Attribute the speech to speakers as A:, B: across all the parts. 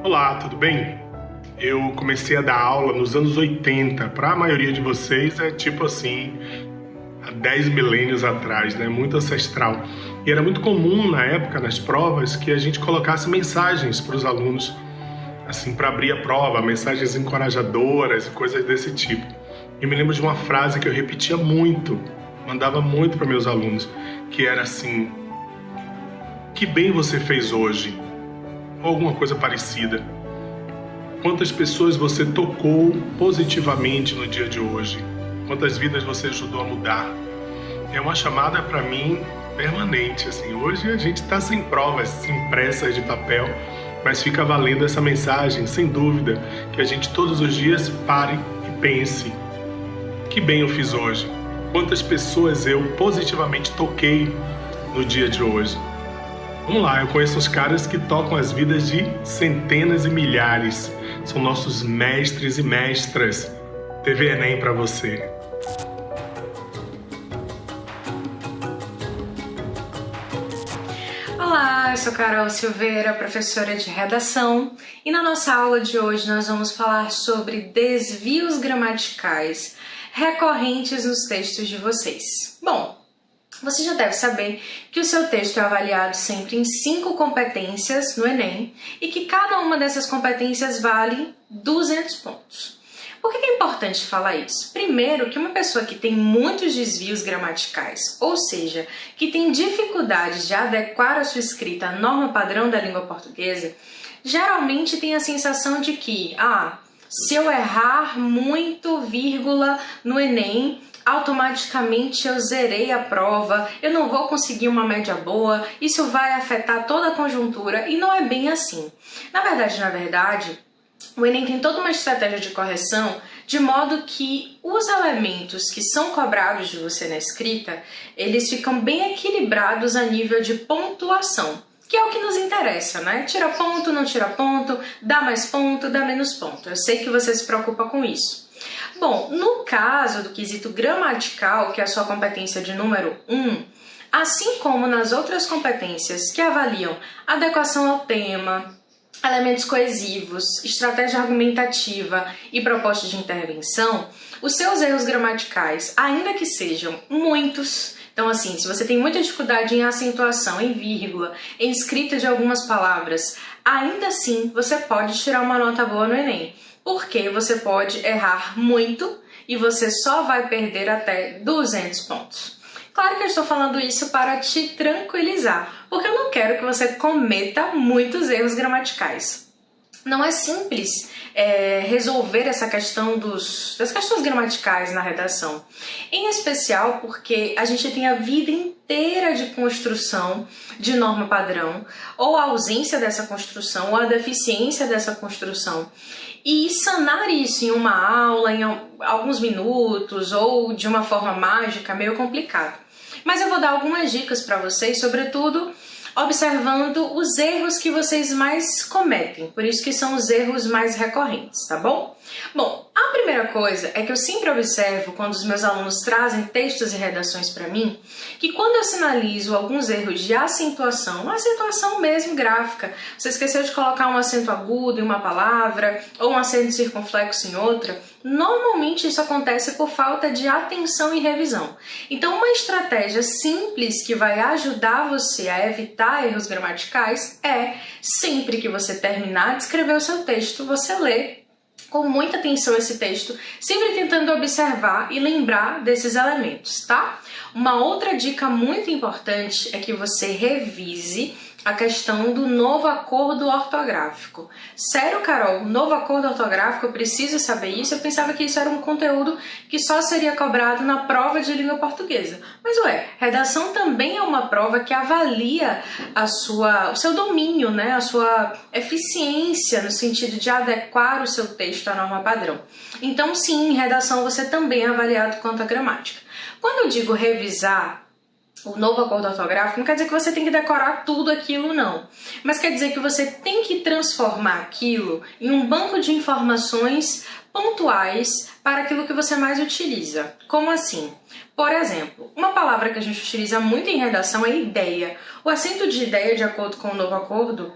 A: Olá, tudo bem? Eu comecei a dar aula nos anos 80. Para a maioria de vocês é tipo assim, há 10 milênios atrás, né? Muito ancestral. E era muito comum na época, nas provas, que a gente colocasse mensagens para os alunos, assim, para abrir a prova, mensagens encorajadoras e coisas desse tipo. E me lembro de uma frase que eu repetia muito, mandava muito para meus alunos, que era assim: que bem você fez hoje? Ou alguma coisa parecida. Quantas pessoas você tocou positivamente no dia de hoje? Quantas vidas você ajudou a mudar? É uma chamada para mim permanente. Assim, hoje a gente está sem provas impressas de papel, mas fica valendo essa mensagem, sem dúvida, que a gente todos os dias pare e pense: que bem eu fiz hoje? Quantas pessoas eu positivamente toquei no dia de hoje? Vamos lá, eu conheço os caras que tocam as vidas de centenas e milhares. São nossos mestres e mestras. TV Enem para você.
B: Olá, eu sou Carol Silveira, professora de redação, e na nossa aula de hoje nós vamos falar sobre desvios gramaticais recorrentes nos textos de vocês. Bom, você já deve saber que o seu texto é avaliado sempre em 5 competências no Enem e que cada uma dessas competências vale 200 pontos. Por que é importante falar isso? Primeiro, que uma pessoa que tem muitos desvios gramaticais, ou seja, que tem dificuldades de adequar a sua escrita à norma padrão da língua portuguesa, geralmente tem a sensação de que, se eu errar muito vírgula no Enem, automaticamente eu zerei a prova, eu não vou conseguir uma média boa, isso vai afetar toda a conjuntura, e não é bem assim. Na verdade, o Enem tem toda uma estratégia de correção, de modo que os elementos que são cobrados de você na escrita, eles ficam bem equilibrados a nível de pontuação, que é o que nos interessa, né? Tira ponto, não tira ponto, dá mais ponto, dá menos ponto. Eu sei que você se preocupa com isso. Bom, no caso do quesito gramatical, que é a sua competência de número 1, assim como nas outras competências que avaliam adequação ao tema, elementos coesivos, estratégia argumentativa e proposta de intervenção, os seus erros gramaticais, ainda que sejam muitos, então assim, se você tem muita dificuldade em acentuação, em vírgula, em escrita de algumas palavras, ainda assim você pode tirar uma nota boa no Enem. Porque você pode errar muito e você só vai perder até 200 pontos. Claro que eu estou falando isso para te tranquilizar, porque eu não quero que você cometa muitos erros gramaticais. Não é simples resolver essa questão das questões gramaticais na redação. Em especial porque a gente tem a vida inteira de construção de norma padrão, ou a ausência dessa construção, ou a deficiência dessa construção. E sanar isso em uma aula, em alguns minutos, ou de uma forma mágica, é meio complicado. Mas eu vou dar algumas dicas para vocês, sobretudo observando os erros que vocês mais cometem, por isso que são os erros mais recorrentes, tá bom? Bom, a primeira coisa é que eu sempre observo quando os meus alunos trazem textos e redações para mim, que quando eu sinalizo alguns erros de acentuação mesmo gráfica, você esqueceu de colocar um acento agudo em uma palavra ou um acento circunflexo em outra, normalmente isso acontece por falta de atenção e revisão. Então, uma estratégia simples que vai ajudar você a evitar erros gramaticais é, sempre que você terminar de escrever o seu texto, você lê com muita atenção esse texto, sempre tentando observar e lembrar desses elementos, tá? Uma outra dica muito importante é que você revise a questão do novo acordo ortográfico. Sério, Carol, novo acordo ortográfico, eu preciso saber isso? Eu pensava que isso era um conteúdo que só seria cobrado na prova de língua portuguesa. Mas redação também é uma prova que avalia o seu domínio, né? A sua eficiência no sentido de adequar o seu texto à norma padrão. Então sim, em redação você também é avaliado quanto à gramática. Quando eu digo revisar o novo acordo ortográfico, não quer dizer que você tem que decorar tudo aquilo, não. Mas quer dizer que você tem que transformar aquilo em um banco de informações pontuais para aquilo que você mais utiliza. Como assim? Por exemplo, uma palavra que a gente utiliza muito em redação é ideia. O acento de ideia, de acordo com o novo acordo,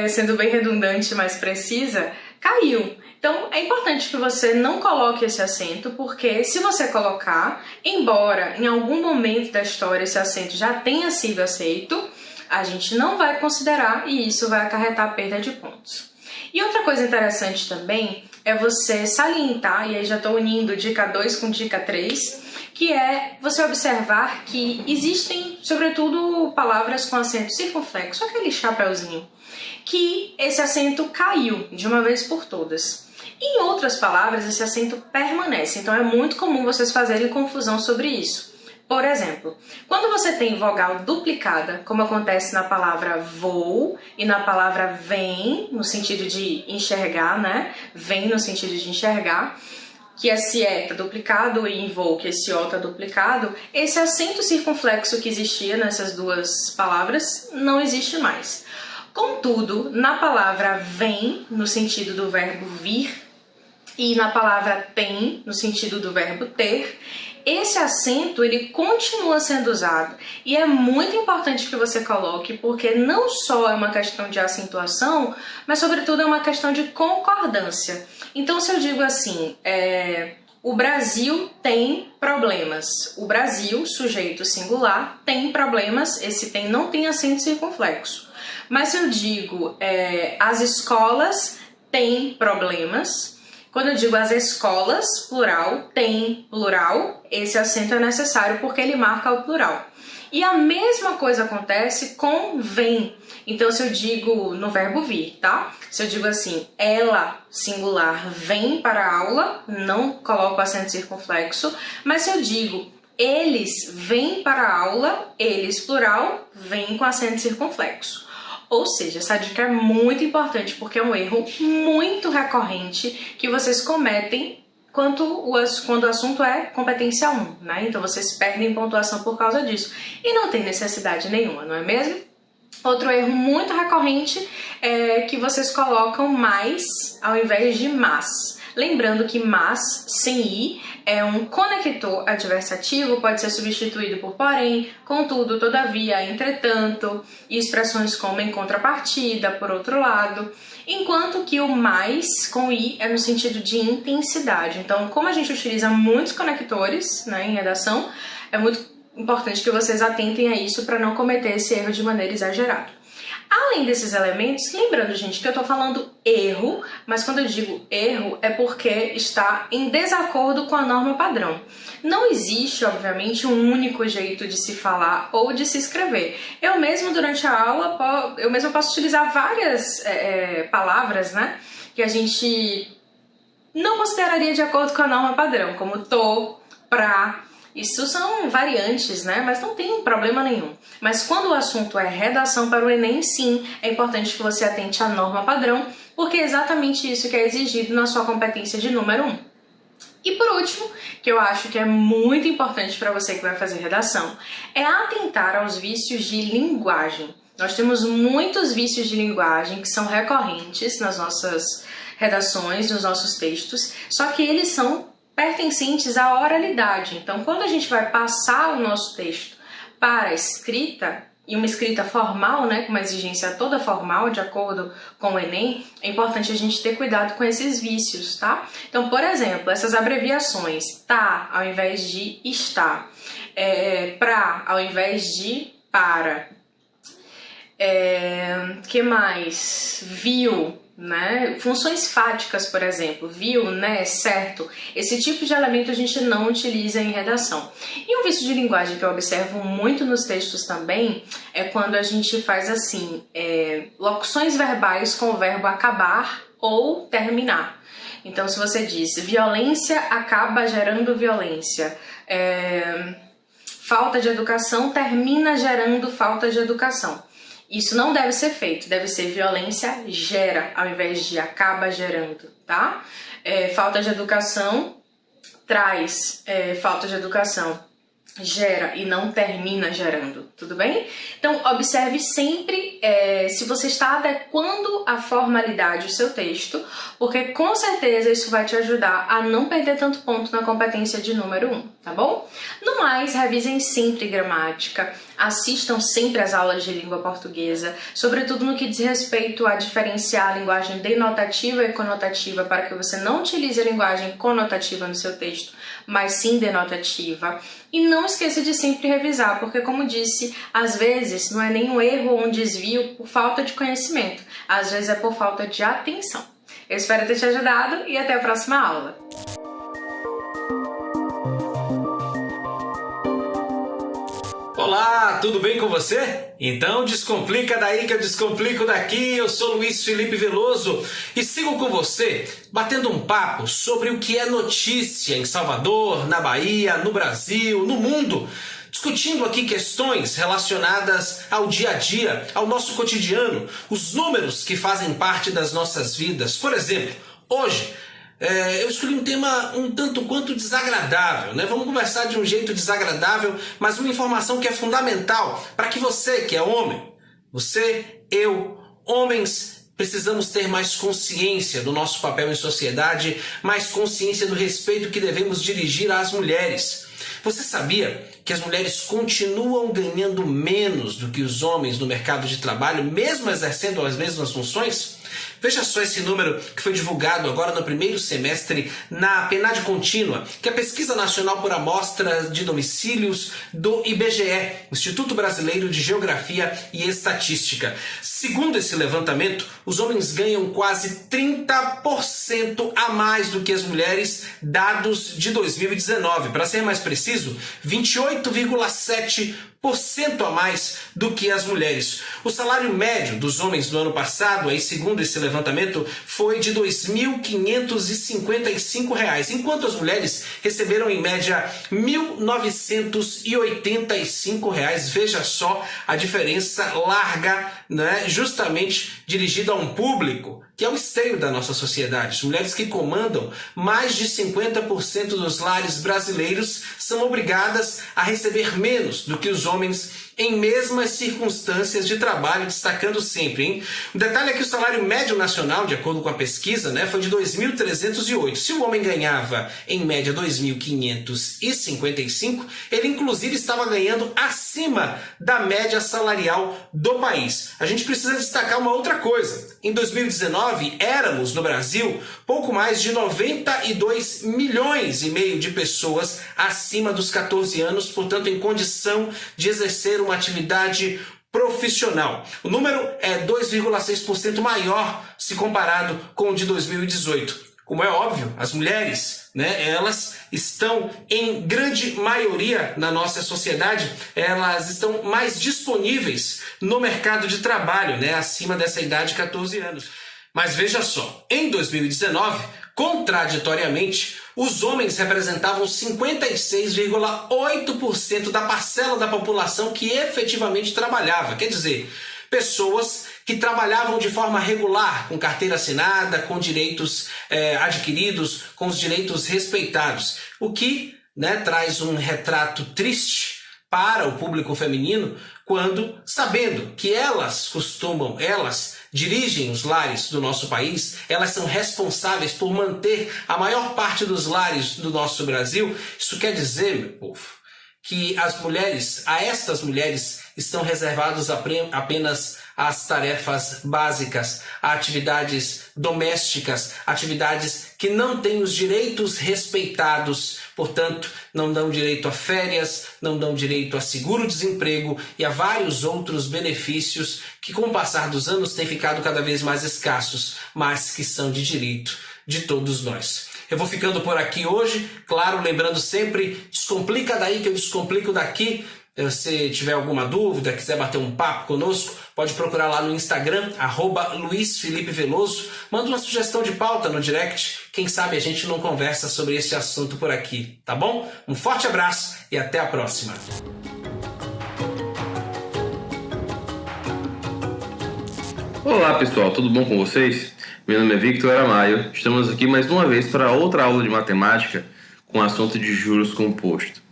B: sendo bem redundante, mais precisa, caiu. Então, é importante que você não coloque esse acento, porque se você colocar, embora em algum momento da história esse acento já tenha sido aceito, a gente não vai considerar e isso vai acarretar perda de pontos. E outra coisa interessante também é você salientar, e aí já estou unindo dica 2 com dica 3, que é você observar que existem, sobretudo, palavras com acento circunflexo, aquele chapeuzinho, que esse acento caiu de uma vez por todas. Em outras palavras, esse acento permanece, então é muito comum vocês fazerem confusão sobre isso. Por exemplo, quando você tem vogal duplicada, como acontece na palavra vou e na palavra vem, no sentido de enxergar, né? Vem no sentido de enxergar, que esse E está duplicado e em vou que esse O está duplicado, esse acento circunflexo que existia nessas duas palavras não existe mais. Contudo, na palavra vem, no sentido do verbo vir, e na palavra tem, no sentido do verbo ter, esse acento ele continua sendo usado e é muito importante que você coloque, porque não só é uma questão de acentuação, mas sobretudo é uma questão de concordância. Então, se eu digo assim, o Brasil tem problemas. O Brasil, sujeito singular, tem problemas, esse tem não tem acento circunflexo. Mas se eu digo as escolas têm problemas, quando eu digo as escolas, plural, tem plural, esse acento é necessário porque ele marca o plural. E a mesma coisa acontece com vem. Então, se eu digo no verbo vir, tá? Se eu digo assim, ela, singular, vem para a aula, não coloco acento circunflexo. Mas se eu digo eles vêm para a aula, eles, plural, vem com acento circunflexo. Ou seja, essa dica é muito importante porque é um erro muito recorrente que vocês cometem quando o assunto é competência 1, né? Então vocês perdem pontuação por causa disso. E não tem necessidade nenhuma, não é mesmo? Outro erro muito recorrente é que vocês colocam mais ao invés de mas. Lembrando que mas, sem i, é um conector adversativo, pode ser substituído por porém, contudo, todavia, entretanto, e expressões como em contrapartida, por outro lado, enquanto que o mais, com i, é no sentido de intensidade. Então, como a gente utiliza muitos conectores, né, em redação, é muito importante que vocês atentem a isso para não cometer esse erro de maneira exagerada. Além desses elementos, lembrando, gente, que eu estou falando erro, mas quando eu digo erro é porque está em desacordo com a norma padrão. Não existe, obviamente, um único jeito de se falar ou de se escrever. Eu mesmo, durante a aula, posso utilizar várias palavras, né, que a gente não consideraria de acordo com a norma padrão, como tô, pra. Isso são variantes, né? Mas não tem problema nenhum. Mas quando o assunto é redação para o Enem, sim, é importante que você atente à norma padrão, porque é exatamente isso que é exigido na sua competência de número 1. E por último, que eu acho que é muito importante para você que vai fazer redação, é atentar aos vícios de linguagem. Nós temos muitos vícios de linguagem que são recorrentes nas nossas redações, nos nossos textos, só que eles são pertencentes à oralidade. Então, quando a gente vai passar o nosso texto para a escrita, e uma escrita formal, né, com uma exigência toda formal, de acordo com o Enem, é importante a gente ter cuidado com esses vícios, tá? Então, por exemplo, essas abreviações, tá ao invés de está, pra ao invés de para, que mais? Viu né? Funções fáticas, por exemplo, viu, né, certo? Esse tipo de elemento a gente não utiliza em redação. E um vício de linguagem que eu observo muito nos textos também é quando a gente faz assim, locuções verbais com o verbo acabar ou terminar. Então, se você diz violência acaba gerando violência, falta de educação termina gerando falta de educação. Isso não deve ser feito, deve ser violência gera, ao invés de acaba gerando, tá? Falta de educação traz falta de educação, gera e não termina gerando, tudo bem? Então, observe sempre se você está adequando a formalidade do seu texto, porque com certeza isso vai te ajudar a não perder tanto ponto na competência de número 1, tá bom? No mais, revisem sempre gramática, assistam sempre às aulas de língua portuguesa, sobretudo no que diz respeito a diferenciar a linguagem denotativa e conotativa, para que você não utilize a linguagem conotativa no seu texto, mas sim denotativa. E não esqueça de sempre revisar, porque como disse, às vezes não é nem um erro ou um desvio por falta de conhecimento, às vezes é por falta de atenção. Eu espero ter te ajudado e até a próxima aula!
C: Olá, tudo bem com você? Então descomplica daí que eu descomplico daqui. Eu sou Luiz Felipe Veloso e sigo com você batendo um papo sobre o que é notícia em Salvador, na Bahia, no Brasil, no mundo. Discutindo aqui questões relacionadas ao dia a dia, ao nosso cotidiano, os números que fazem parte das nossas vidas. Por exemplo, hoje eu escolhi um tema um tanto quanto desagradável, né? Vamos conversar de um jeito desagradável, mas uma informação que é fundamental para que você, que é homem, você, eu, homens, precisamos ter mais consciência do nosso papel em sociedade, mais consciência do respeito que devemos dirigir às mulheres. Você sabia que as mulheres continuam ganhando menos do que os homens no mercado de trabalho, mesmo exercendo as mesmas funções? Veja só esse número que foi divulgado agora no primeiro semestre na PNAD Contínua, que é a Pesquisa Nacional por Amostra de Domicílios do IBGE, Instituto Brasileiro de Geografia e Estatística. Segundo esse levantamento, os homens ganham quase 30% a mais do que as mulheres, dados de 2019. Para ser mais preciso, 28,7% a mais do que as mulheres. O salário médio dos homens no ano passado, aí, segundo esse levantamento, foi de R$ 2.555, enquanto as mulheres receberam em média R$ 1.985. Veja só a diferença larga, né? Justamente dirigida a um público que é o esteio da nossa sociedade. As mulheres que comandam mais de 50% dos lares brasileiros são obrigadas a receber menos do que os homens em mesmas circunstâncias de trabalho, destacando sempre, hein? O detalhe é que o salário médio nacional, de acordo com a pesquisa, né, foi de 2.308. Se o homem ganhava, em média, 2.555, ele inclusive estava ganhando acima da média salarial do país. A gente precisa destacar uma outra coisa. Em 2019, éramos, no Brasil, pouco mais de 92 milhões e meio de pessoas acima dos 14 anos, portanto, em condição de exercer uma atividade profissional. O número é 2,6% maior se comparado com o de 2018. Como é óbvio, as mulheres, né, elas estão em grande maioria na nossa sociedade, elas estão mais disponíveis no mercado de trabalho, né, acima dessa idade de 14 anos. Mas veja só, em 2019, contraditoriamente, os homens representavam 56,8% da parcela da população que efetivamente trabalhava. Quer dizer, pessoas que trabalhavam de forma regular, com carteira assinada, com direitos adquiridos, com os direitos respeitados. O que, né, traz um retrato triste para o público feminino, quando, sabendo que elas dirigem os lares do nosso país, elas são responsáveis por manter a maior parte dos lares do nosso Brasil. Isso quer dizer, meu povo, que a estas mulheres estão reservados apenas às tarefas básicas, a atividades domésticas, atividades que não têm os direitos respeitados, portanto, não dão direito a férias, não dão direito a seguro-desemprego e a vários outros benefícios que, com o passar dos anos, têm ficado cada vez mais escassos, mas que são de direito de todos nós. Eu vou ficando por aqui hoje, claro, lembrando sempre, descomplica daí que eu descomplico daqui. Se você tiver alguma dúvida, quiser bater um papo conosco, pode procurar lá no Instagram, @LuizFelipeVeloso. Manda uma sugestão de pauta no direct. Quem sabe a gente não conversa sobre esse assunto por aqui, tá bom? Um forte abraço e até a próxima.
D: Olá pessoal, tudo bom com vocês? Meu nome é Victor Aramaio. Estamos aqui mais uma vez para outra aula de matemática com o assunto de juros compostos.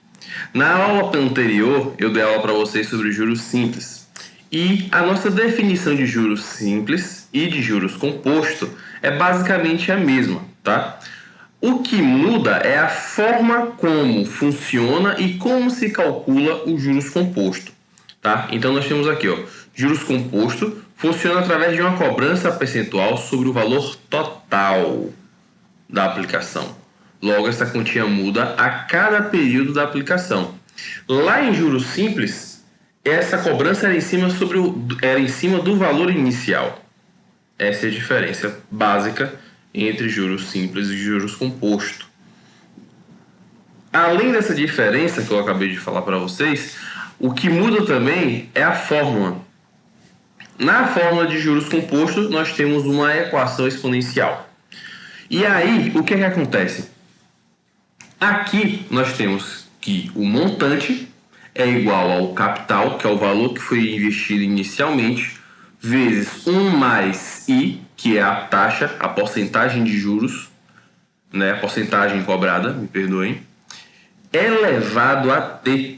D: Na aula anterior, eu dei aula para vocês sobre juros simples. E a nossa definição de juros simples e de juros composto é basicamente a mesma, tá? O que muda é a forma como funciona e como se calcula o juros composto, tá? Então nós temos aqui, juros composto funciona através de uma cobrança percentual sobre o valor total da aplicação. Logo, essa quantia muda a cada período da aplicação. Lá em juros simples, essa cobrança era em cima do valor inicial. Essa é a diferença básica entre juros simples e juros composto. Além dessa diferença que eu acabei de falar para vocês, o que muda também é a fórmula. Na fórmula de juros composto, nós temos uma equação exponencial. E aí, o que acontece? Aqui nós temos que o montante é igual ao capital, que é o valor que foi investido inicialmente, vezes 1 mais I, que é a taxa, a porcentagem de juros, né, a porcentagem cobrada, me perdoem, elevado a T,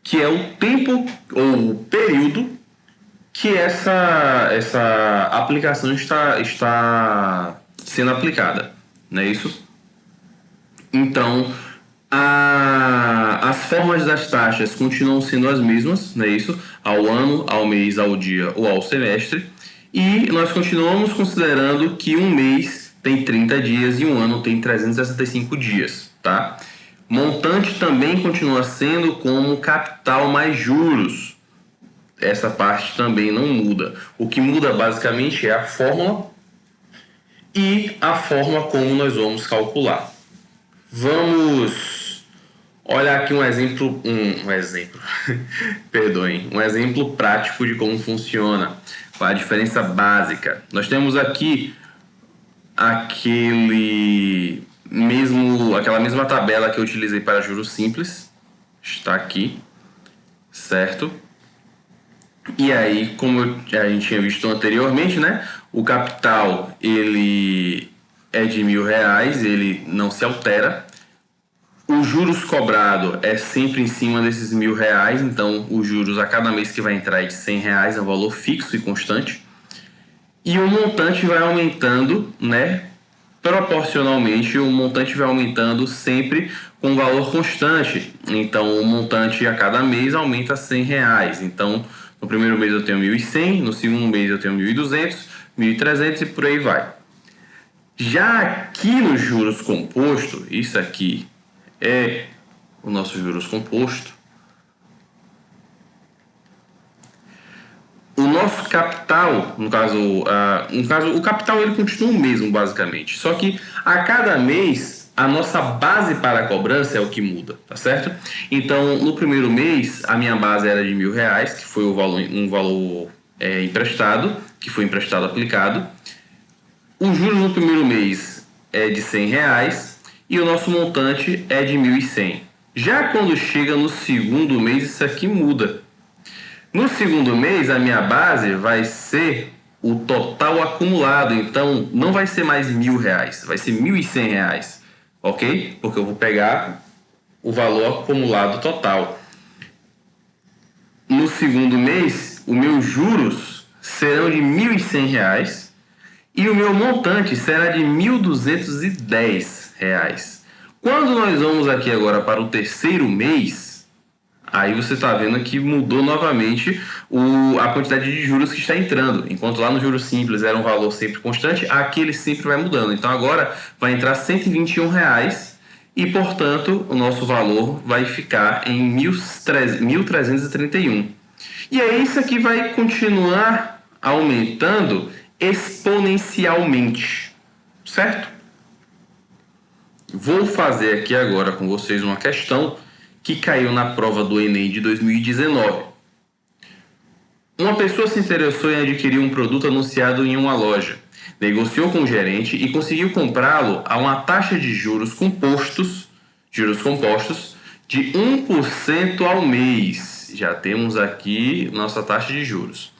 D: que é o tempo ou o período que essa aplicação está sendo aplicada, não é isso? Então, as formas das taxas continuam sendo as mesmas, não é isso? Ao ano, ao mês, ao dia ou ao semestre. E nós continuamos considerando que um mês tem 30 dias e um ano tem 365 dias, tá? Montante também continua sendo como capital mais juros. Essa parte também não muda. O que muda basicamente é a fórmula e a forma como nós vamos calcular. Vamos olhar aqui um exemplo prático de como funciona, com a diferença básica. Nós temos aqui aquela mesma tabela que eu utilizei para juros simples, está aqui, certo? E aí, como a gente tinha visto anteriormente, né? O capital ele é de R$1.000, ele não se altera. O juros cobrado é sempre em cima desses R$1.000, então os juros a cada mês que vai entrar é de R$100, é um valor fixo e constante. E o montante vai aumentando, né? Proporcionalmente, o montante vai aumentando sempre com valor constante. Então, o montante a cada mês aumenta R$100. Então, no primeiro mês eu tenho 1.100, no segundo mês eu tenho 1.200, 1.300 e por aí vai. Já aqui no juros composto, isso aqui é o nosso juros composto. O nosso capital, no caso, o capital ele continua o mesmo basicamente, só que a cada mês a nossa base para a cobrança é o que muda, tá certo? Então, no primeiro mês, a minha base era de R$1.000, que foi um valor emprestado, que foi emprestado aplicado. O juros no primeiro mês é de R$100 e o nosso montante é de 1.100. Já quando chega no segundo mês, isso aqui muda. No segundo mês, a minha base vai ser o total acumulado, então não vai ser mais R$1.000, vai ser R$1.100, ok? Porque eu vou pegar o valor acumulado total. No segundo mês, os meus juros serão de R$1.100 e o meu montante será de R$1.210. Quando nós vamos aqui agora para o terceiro mês, Aí você está vendo que mudou novamente a quantidade de juros que está entrando. Enquanto lá no juros simples era um valor sempre constante, aqui ele sempre vai mudando. Então agora vai entrar R$ 121 e, portanto, o nosso valor vai ficar em 1.331. E aí isso aqui vai continuar aumentando exponencialmente, certo? Vou fazer aqui agora com vocês uma questão que caiu na prova do Enem de 2019. Uma pessoa se interessou em adquirir um produto anunciado em uma loja, negociou com o gerente e conseguiu comprá-lo a uma taxa de juros compostos de 1% ao mês. Já temos aqui nossa taxa de juros.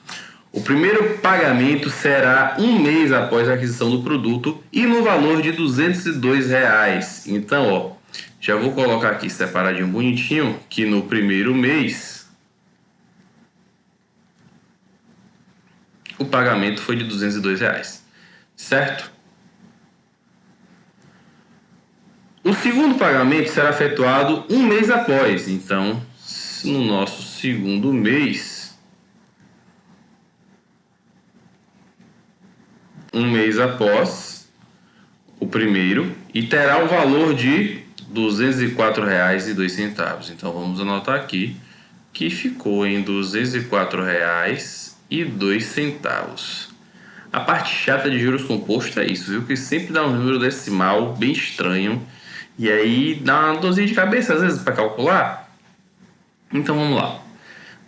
D: O primeiro pagamento será um mês após a aquisição do produto e no valor de R$ 202. Então, já vou colocar aqui separadinho bonitinho que no primeiro mês o pagamento foi de R$ 202, certo? O segundo pagamento será efetuado um mês após. Então, no nosso segundo mês, um mês após o primeiro, e terá o valor de R$ 204,02. Então vamos anotar aqui que ficou em R$ 204,02. A parte chata de juros compostos é isso, viu? Que sempre dá um número decimal bem estranho e aí dá uma dorzinha de cabeça às vezes para calcular. Então vamos lá.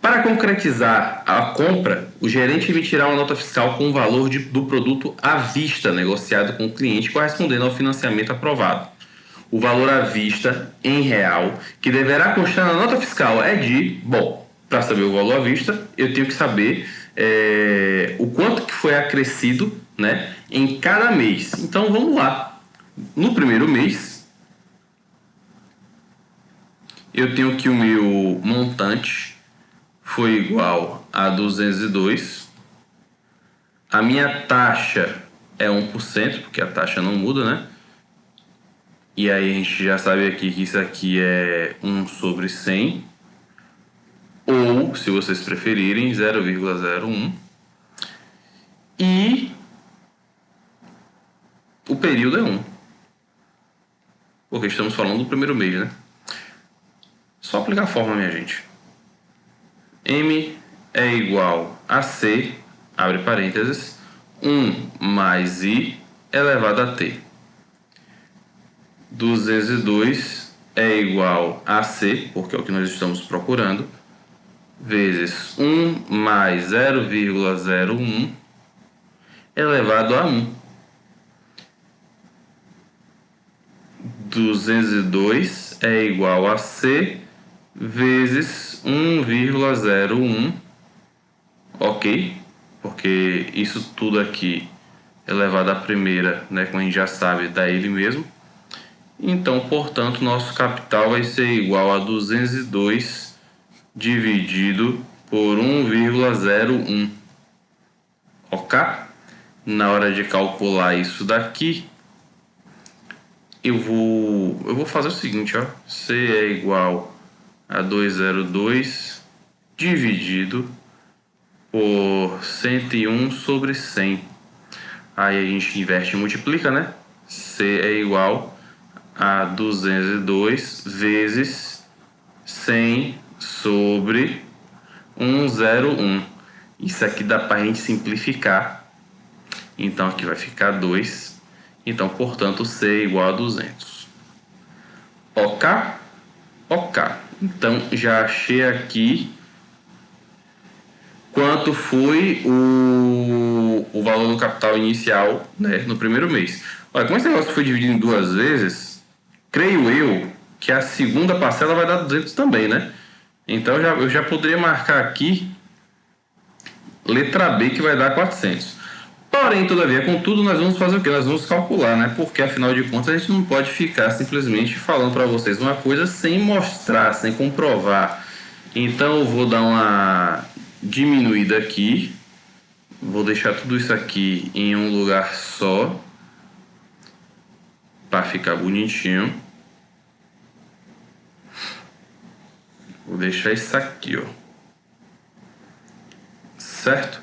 D: Para concretizar a compra, o gerente emitirá uma nota fiscal com o valor do produto à vista negociado com o cliente correspondendo ao financiamento aprovado. O valor à vista, em real, que deverá constar na nota fiscal é de... Bom, para saber o valor à vista, eu tenho que saber o quanto que foi acrescido, né, em cada mês. Então vamos lá. No primeiro mês, eu tenho que o meu montante foi igual a 202. A minha taxa é 1%, porque a taxa não muda, né? E aí a gente já sabe aqui que isso aqui é 1 sobre 100. Ou, se vocês preferirem, 0,01. E o período é 1. Porque estamos falando do primeiro mês, né? Só aplicar a fórmula, minha gente. M é igual a C, abre parênteses, 1 mais I elevado a T. 202 é igual a C, porque é o que nós estamos procurando, vezes 1 mais 0,01 elevado a 1. 202 é igual a C vezes 1,01, ok? Porque isso tudo aqui elevado à primeira, né, como a gente já sabe, dá ele mesmo. Então, portanto, nosso capital vai ser igual a 202 dividido por 1,01, ok? Na hora de calcular isso daqui, eu vou fazer o seguinte, ó. C é igual a 202 dividido por 101 sobre 100. Aí a gente inverte e multiplica, né? C é igual a 202 vezes 100 sobre 101. Isso aqui dá para a gente simplificar. Então aqui vai ficar 2. Então, portanto, C é igual a 200. Ok? Ok. Então, já achei aqui quanto foi o valor do capital inicial, né, no primeiro mês. Olha, como esse negócio foi dividido em 2 vezes, creio eu que a segunda parcela vai dar 200 também, né? Então, eu já poderia marcar aqui letra B, que vai dar 400. Porém, todavia, contudo, nós vamos fazer o quê? Nós vamos calcular, né? Porque, afinal de contas, a gente não pode ficar simplesmente falando para vocês uma coisa sem mostrar, sem comprovar. Então, eu vou dar uma diminuída aqui. Vou deixar tudo isso aqui em um lugar só, para ficar bonitinho. Vou deixar isso aqui, ó. Certo?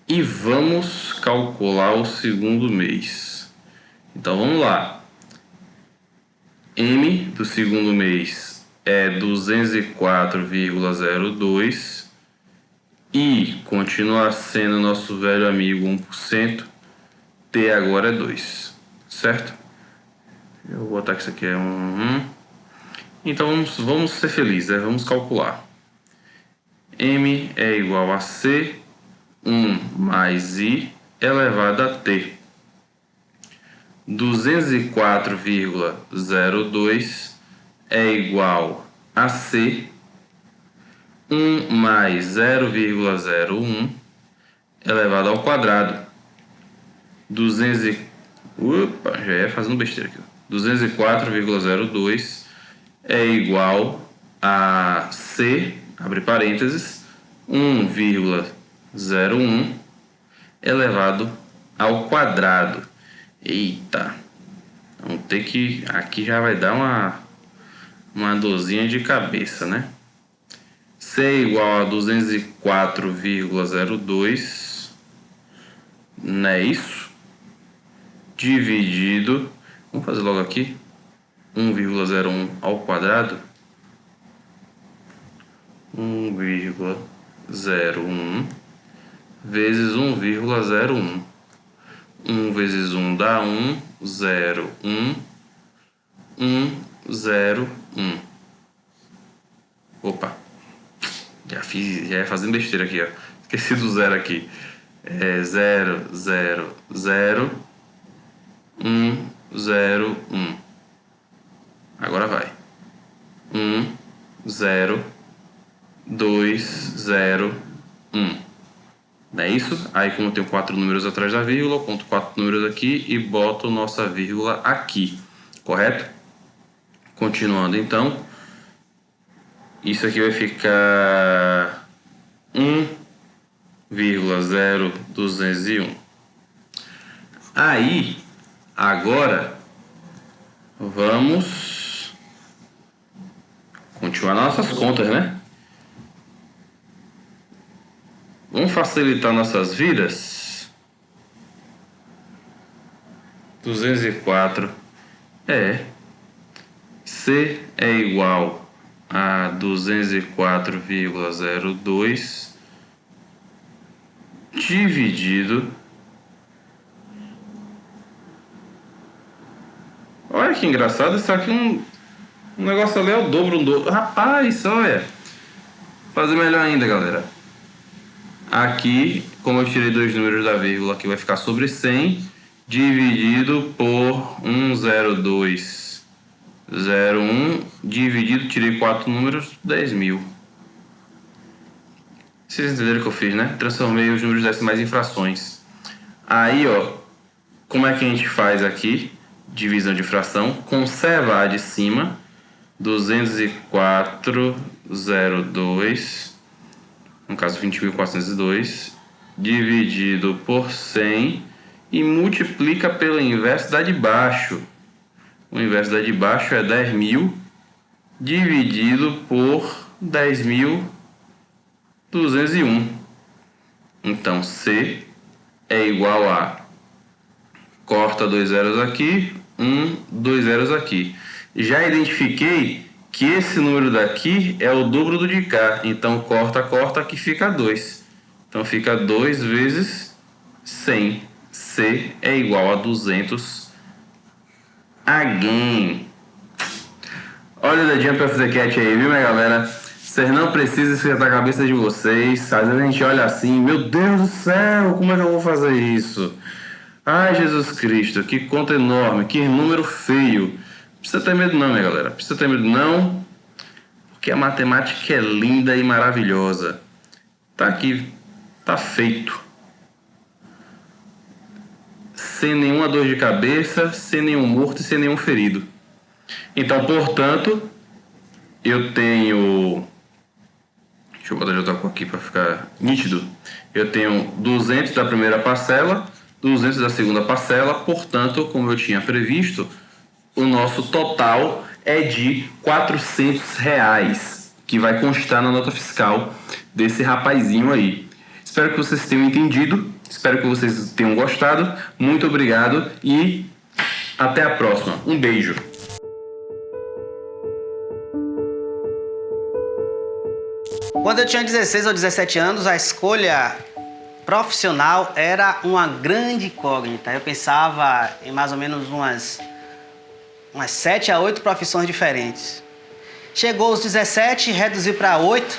D: E vamos calcular o segundo mês. Então vamos lá. M do segundo mês é 204,02 e continua sendo nosso velho amigo 1%. T agora é 2, certo? Eu vou botar que isso aqui é 1. Então vamos ser felizes, né? Vamos calcular. M é igual a C, 1 mais I elevado a T. 204,02 é igual a C, 1 mais 0,01 elevado ao quadrado. Opa, já é fazendo besteira aqui. 204,02 é igual a C, abre parênteses, 1,01 elevado ao quadrado. Eita, vamos ter que... Aqui já vai dar uma dorzinha de cabeça, né? C é igual a 204,02, não é isso? Dividido, vamos fazer logo aqui, 1,01 ao quadrado. 1,01 vezes 1,01. 1 vezes 1 dá 1, 0, 1, 1, 0, 1. Opa, já ia fazendo besteira aqui, ó. Esqueci do zero aqui. É 0, 0, 0, 1, 0, 1. Agora vai. 1, 0, 2, 0, 1. Não é isso? Aí, como eu tenho 4 números atrás da vírgula, eu conto 4 números aqui e boto nossa vírgula aqui. Correto? Continuando, então. Isso aqui vai ficar 1,0201. Aí, agora, vamos continuar nossas contas, né? Vamos facilitar nossas vidas. 204 C é igual a 204,02 dividido. Olha que engraçado, isso aqui um negócio ali é o dobro, Rapaz, olha. Fazer melhor ainda, galera. Aqui, como eu tirei 2 números da vírgula, aqui vai ficar sobre 100 dividido por 102,01 dividido, tirei 4 números, 10.000. Vocês entenderam o que eu fiz, né? Transformei os números decimais em frações. Aí, ó, como é que a gente faz aqui? Divisão de fração. Conserva a de cima, 204,02, no caso 20.402, dividido por 100 e multiplica pelo inverso da de baixo. O inverso da de baixo é 10.000 dividido por 10.201. Então, C é igual a... Corta 2 zeros aqui, 2 zeros aqui. Já identifiquei que esse número daqui é o dobro do de cá. Então, corta, aqui fica 2. Então, fica 2 vezes 100. C é igual a 200. Again. Olha o dedinho para fazer cat aí, viu, minha galera? Vocês não precisam esquentar a cabeça de vocês. Às vezes a gente olha assim, meu Deus do céu, como é que eu vou fazer isso? Ai, Jesus Cristo, que conta enorme, que número feio. Não precisa ter medo não, minha galera. Não precisa ter medo não, porque a matemática é linda e maravilhosa. Tá aqui, tá feito. Sem nenhuma dor de cabeça, sem nenhum morto e sem nenhum ferido. Então, portanto, eu tenho... Deixa eu botar de outra cor aqui para ficar nítido. Eu tenho 200 da primeira parcela, 200 da segunda parcela, portanto, como eu tinha previsto, o nosso total é de R$400. que vai constar na nota fiscal desse rapazinho aí. Espero que vocês tenham entendido, espero que vocês tenham gostado. Muito obrigado e até a próxima. Um beijo.
E: Quando eu tinha 16 ou 17 anos, a escolha profissional era uma grande incógnita. Eu pensava em mais ou menos umas 7 a 8 profissões diferentes. Chegou aos 17, reduziu para 8.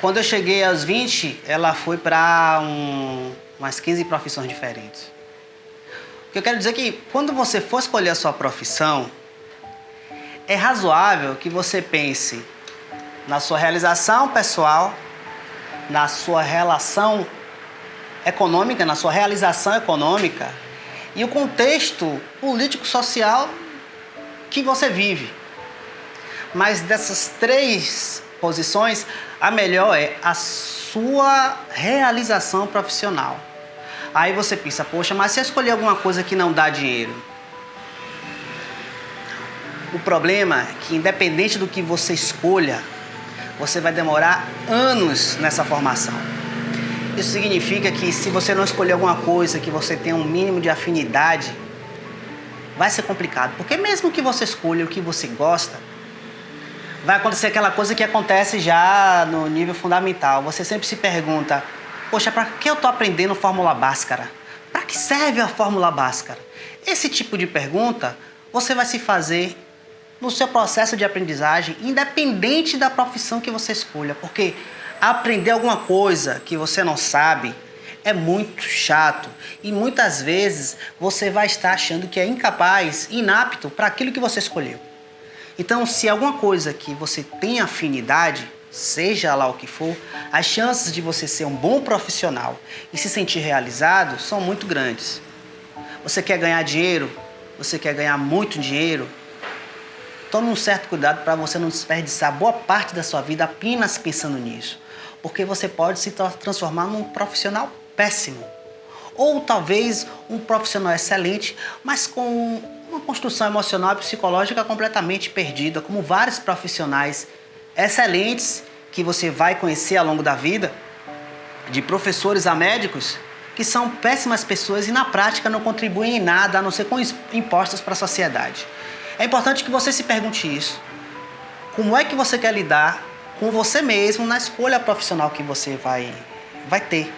E: Quando eu cheguei aos 20, ela foi para umas 15 profissões diferentes. O que eu quero dizer é que quando você for escolher a sua profissão, é razoável que você pense na sua realização pessoal, na sua relação econômica, na sua realização econômica e o contexto político-social que você vive. Mas dessas 3 posições, a melhor é a sua realização profissional. Aí você pensa, poxa, mas se eu escolher alguma coisa que não dá dinheiro? O problema é que, independente do que você escolha, você vai demorar anos nessa formação. Isso significa que se você não escolher alguma coisa que você tenha um mínimo de afinidade, vai ser complicado. Porque mesmo que você escolha o que você gosta, vai acontecer aquela coisa que acontece já no nível fundamental. Você sempre se pergunta, poxa, para que eu estou aprendendo Fórmula Bhaskara? Para que serve a Fórmula Bhaskara? Esse tipo de pergunta você vai se fazer no seu processo de aprendizagem, independente da profissão que você escolha. Porque aprender alguma coisa que você não sabe é muito chato. E muitas vezes você vai estar achando que é incapaz, inapto para aquilo que você escolheu. Então, se alguma coisa que você tem afinidade, seja lá o que for, as chances de você ser um bom profissional e se sentir realizado são muito grandes. Você quer ganhar dinheiro? Você quer ganhar muito dinheiro? Tome um certo cuidado para você não desperdiçar boa parte da sua vida apenas pensando nisso. Porque você pode se transformar num profissional péssimo. Ou talvez um profissional excelente, mas com uma construção emocional e psicológica completamente perdida, como vários profissionais excelentes que você vai conhecer ao longo da vida, de professores a médicos, que são péssimas pessoas e na prática não contribuem em nada a não ser com impostos para a sociedade. É importante que você se pergunte isso. Como é que você quer lidar com você mesmo na escolha profissional que você vai ter?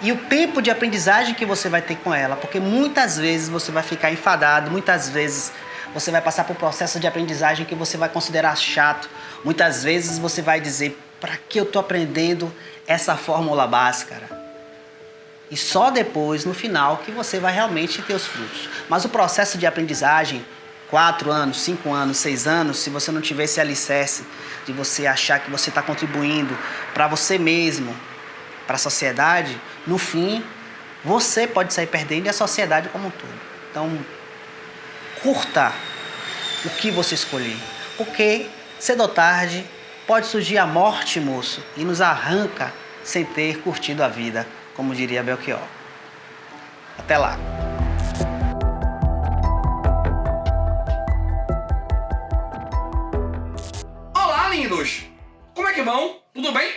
E: E o tempo de aprendizagem que você vai ter com ela, porque muitas vezes você vai ficar enfadado, muitas vezes você vai passar por um processo de aprendizagem que você vai considerar chato, muitas vezes você vai dizer, para que eu estou aprendendo essa Fórmula Bhaskara? E só depois, no final, que você vai realmente ter os frutos. Mas o processo de aprendizagem, 4 anos, 5 anos, 6 anos, se você não tiver esse alicerce de você achar que você está contribuindo para você mesmo, para a sociedade, no fim, você pode sair perdendo e a sociedade como um todo. Então, curta o que você escolher, porque cedo ou tarde pode surgir a morte, moço, e nos arranca sem ter curtido a vida, como diria Belchior. Até lá.
F: Olá, lindos! Como é que vão? Tudo bem?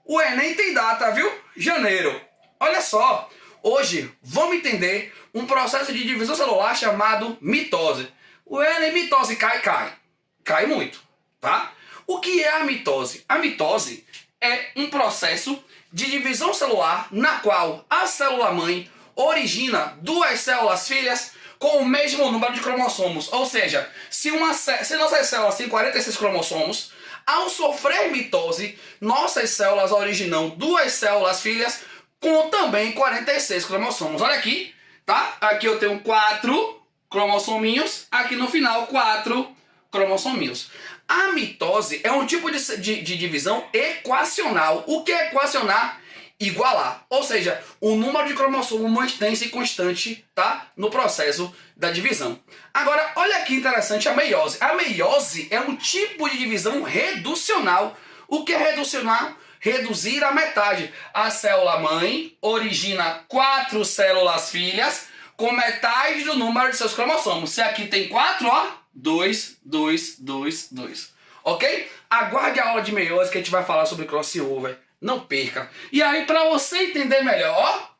F: O Enem tem data, viu? Janeiro. Olha só, hoje vamos entender um processo de divisão celular chamado mitose. O Enem, mitose cai muito, tá? O que é a mitose? A mitose é um processo de divisão celular na qual a célula-mãe origina 2 células filhas com o mesmo número de cromossomos. Ou seja, se nossas células têm 46 cromossomos, ao sofrer mitose, nossas células originam 2 células filhas com também 46 cromossomos. Olha aqui, tá? Aqui eu tenho 4 cromossominhos, aqui no final 4 cromossominhos. A mitose é um tipo de divisão equacional. O que é equacionar? Igualar. Ou seja, o número de cromossomos mantém-se constante, tá? No processo da divisão. Agora, olha que interessante a meiose. A meiose é um tipo de divisão reducional. O que é reducionar? Reduzir a metade. A célula-mãe origina 4 células filhas com metade do número de seus cromossomos. Se aqui tem 4, ó, 2, 2, 2, 2. ok? Aguarde a aula de meiose que a gente vai falar sobre crossover. Não perca. E aí, para você entender melhor, ó,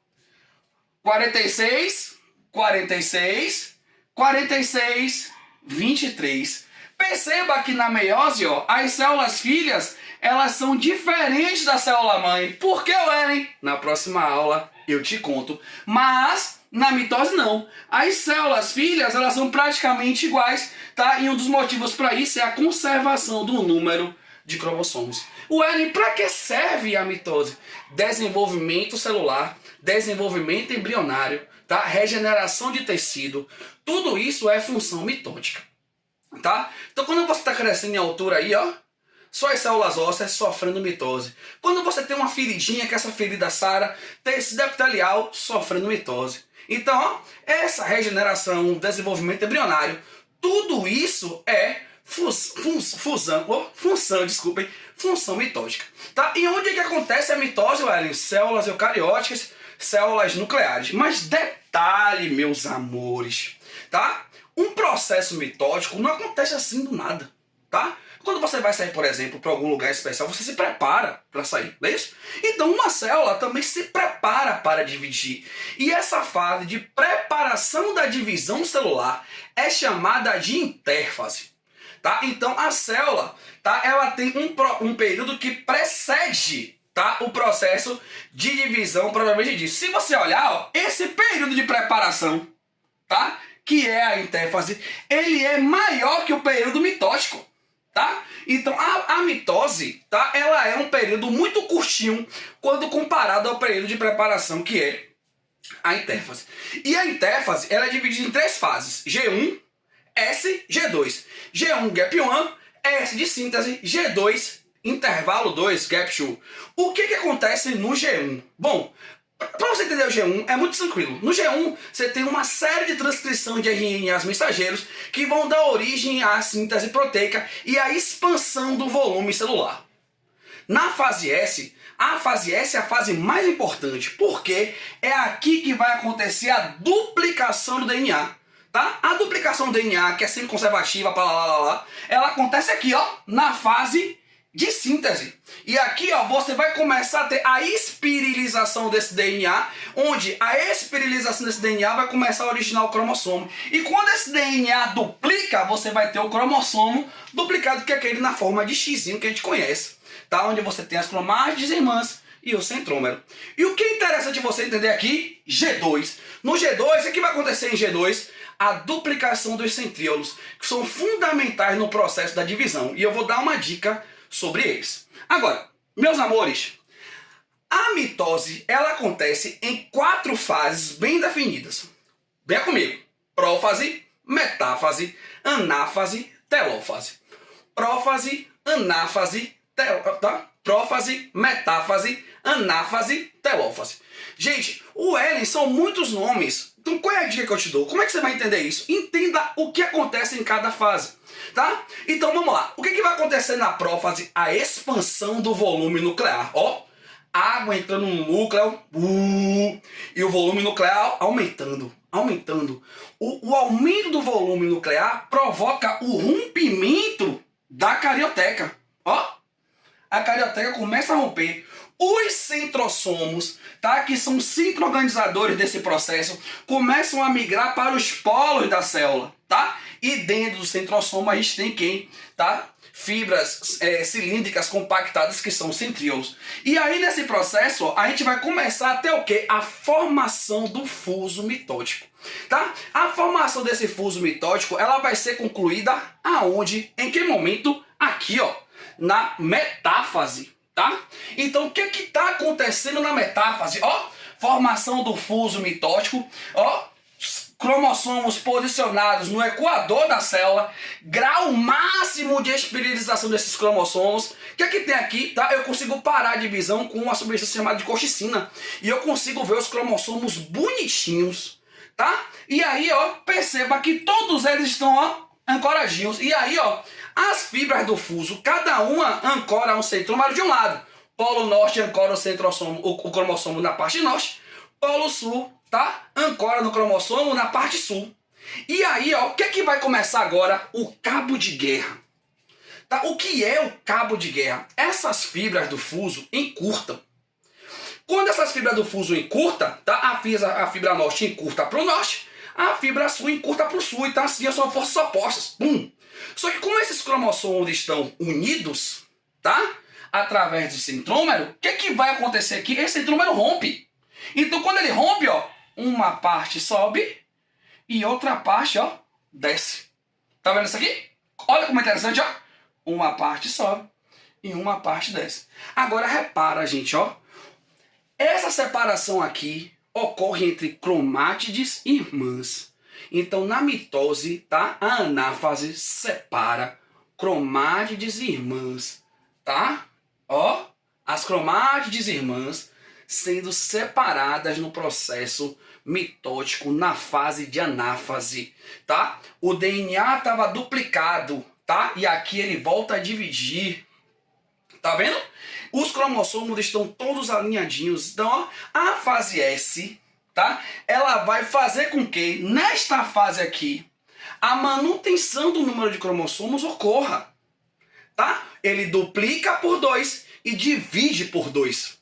F: 46, 46, 46, 23. Perceba que na meiose, ó, as células filhas, elas são diferentes da célula mãe. Por que, Ellen? Na próxima aula eu te conto. Mas na mitose não. As células filhas, elas são praticamente iguais, tá? E um dos motivos para isso é a conservação do número de cromossomos. Ellen, para que serve a mitose? Desenvolvimento celular, desenvolvimento embrionário, tá? Regeneração de tecido. Tudo isso é função mitótica, tá? Então quando você está crescendo em altura aí, ó, suas células ósseas sofrendo mitose. Quando você tem uma feridinha, que essa ferida sara, tecido epitelial sofrendo mitose. Então, ó, essa regeneração, desenvolvimento embrionário, tudo isso é função mitótica. Tá? E onde é que acontece a mitose, Ellen? Células eucarióticas, células nucleares. Mas detalhe, meus amores, tá? Um processo mitótico não acontece assim do nada, tá? Quando você vai sair, por exemplo, para algum lugar especial, você se prepara para sair, não é isso? Então uma célula também se prepara para dividir. E essa fase de preparação da divisão celular é chamada de intérfase. Tá? Então a célula, tá? Ela tem um período que precede, tá? O processo de divisão propriamente dito. Se você olhar, ó, esse período de preparação, tá? Que é a intérfase, ele é maior que o período mitótico. Tá? Então a mitose, tá? Ela é um período muito curtinho quando comparado ao período de preparação que é a intérfase. E a intérfase, ela é dividida em 3 fases: G1, S, G2. G1 gap 1, S de síntese, G2 intervalo 2 gap 2. O que acontece no G1? Bom, para você entender o G1 é muito tranquilo. No G1 você tem uma série de transcrição de RNAs mensageiros que vão dar origem à síntese proteica e à expansão do volume celular. Na fase S, a fase S é a fase mais importante, porque é aqui que vai acontecer a duplicação do DNA. Tá? A duplicação do DNA, que é sempre conservativa, ela acontece aqui, ó, na fase de síntese. E aqui, ó, você vai começar a ter a espirilização desse DNA, onde a espirilização desse DNA vai começar a originar o cromossomo. E quando esse DNA duplica, você vai ter o cromossomo duplicado, que é aquele na forma de xizinho que a gente conhece, tá? Onde você tem as cromátides irmãs e o centrômero. E o que é interessante você entender aqui? G2. No G2, o que vai acontecer em G2? A duplicação dos centríolos, que são fundamentais no processo da divisão. E eu vou dar uma dica sobre eles. Agora, meus amores, a mitose, ela acontece em 4 fases bem definidas. Venha comigo. Prófase, metáfase, anáfase, telófase. Prófase, anáfase, tá? Prófase, metáfase, anáfase, telófase. Gente, o Ellen são muitos nomes. Então qual é a dica que eu te dou? Como é que você vai entender isso? Entenda o que acontece em cada fase, tá? Então vamos lá. O que vai acontecer na prófase? A expansão do volume nuclear. Ó, água entrando no núcleo, e o volume nuclear aumentando. O aumento do volume nuclear provoca o rompimento da carioteca. Ó, a carioteca começa a romper. Os centrossomos, tá, que são centroorganizadores desse processo, começam a migrar para os polos da célula, tá? E dentro do centrossomo a gente tem quem, tá? Fibras cilíndricas compactadas, que são os centríolos. E aí nesse processo, ó, a gente vai começar a ter o quê? A formação do fuso mitótico, tá? A formação desse fuso mitótico, ela vai ser concluída aonde? Em que momento? Aqui, ó, na metáfase. Tá? Então o que está acontecendo na metáfase? Ó, formação do fuso mitótico, ó, cromossomos posicionados no equador da célula, grau máximo de espiralização desses cromossomos. O que tem aqui? Tá? Eu consigo parar a divisão com uma substância chamada de colchicina e eu consigo ver os cromossomos bonitinhos, tá? E aí, ó, perceba que todos eles estão, ó, ancoradinhos. E aí, ó, as fibras do fuso, cada uma ancora um centrômero de um lado. Polo norte ancora o centrossomo, o cromossomo na parte norte. Polo sul, tá? Ancora no cromossomo na parte sul. E aí, ó, o que vai começar agora? O cabo de guerra. Tá? O que é o cabo de guerra? Essas fibras do fuso encurtam. Quando essas fibras do fuso encurtam, tá? A fibra norte encurta para o norte, a fibra sul encurta para o sul. Então assim são forças opostas. Bum! Só que como esses cromossomos estão unidos, tá? Através do centrômero, o que vai acontecer aqui? Esse centrômero rompe. Então quando ele rompe, ó, uma parte sobe e outra parte, ó, desce. Tá vendo isso aqui? Olha como é interessante, ó. Uma parte sobe e uma parte desce. Agora repara, gente, ó. Essa separação aqui ocorre entre cromátides irmãs. Então, na mitose, tá? A anáfase separa cromátides irmãs, tá? Ó, as cromátides irmãs sendo separadas no processo mitótico na fase de anáfase, tá? O DNA estava duplicado, tá? E aqui ele volta a dividir. Tá vendo? Os cromossomos estão todos alinhadinhos. Então, ó, a fase S, tá? Ela vai fazer com que, nesta fase aqui, a manutenção do número de cromossomos ocorra. Tá? Ele duplica por 2 e divide por 2.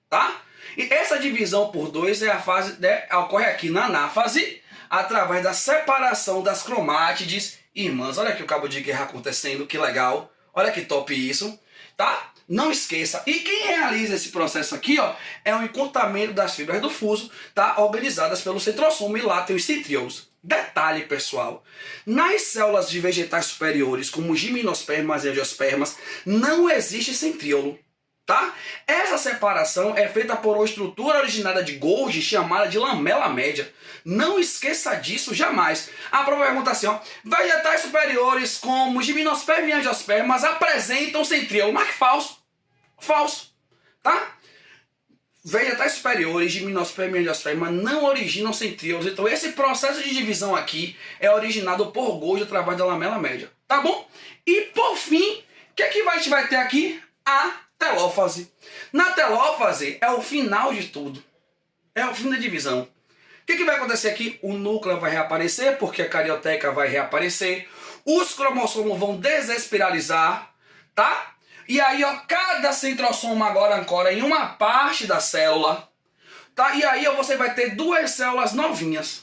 F: Tá? E essa divisão por 2 é a fase, né, ocorre aqui na anáfase, através da separação das cromátides irmãs. Olha aqui o cabo de guerra acontecendo, que legal. Olha que top isso. Tá? Não esqueça. E quem realiza esse processo aqui, ó, é o encurtamento das fibras do fuso, tá? Organizadas pelo centrosoma, e lá tem os centríolos. Detalhe, pessoal. Nas células de vegetais superiores, como gimnospermas e angiospermas, não existe centríolo. Tá? Essa separação é feita por uma estrutura originada de Golgi chamada de lamela média. Não esqueça disso jamais. A prova pergunta assim, ó. Vegetais superiores como gimnospermas e angiospermas apresentam centríolo. Mas que falso. Falso. Tá? Vegetais superiores, gimnospermas e angiospermas não originam centríolos. Então esse processo de divisão aqui é originado por Golgi através da lamela média. Tá bom? E por fim, o que é que a gente vai ter aqui? A telófase. Na telófase é o final de tudo. É o fim da divisão. O que vai acontecer aqui? O núcleo vai reaparecer, porque a carioteca vai reaparecer. Os cromossomos vão desespiralizar, tá? E aí, ó, cada centrosoma agora ancora em uma parte da célula, tá? E aí, ó, você vai ter duas células novinhas.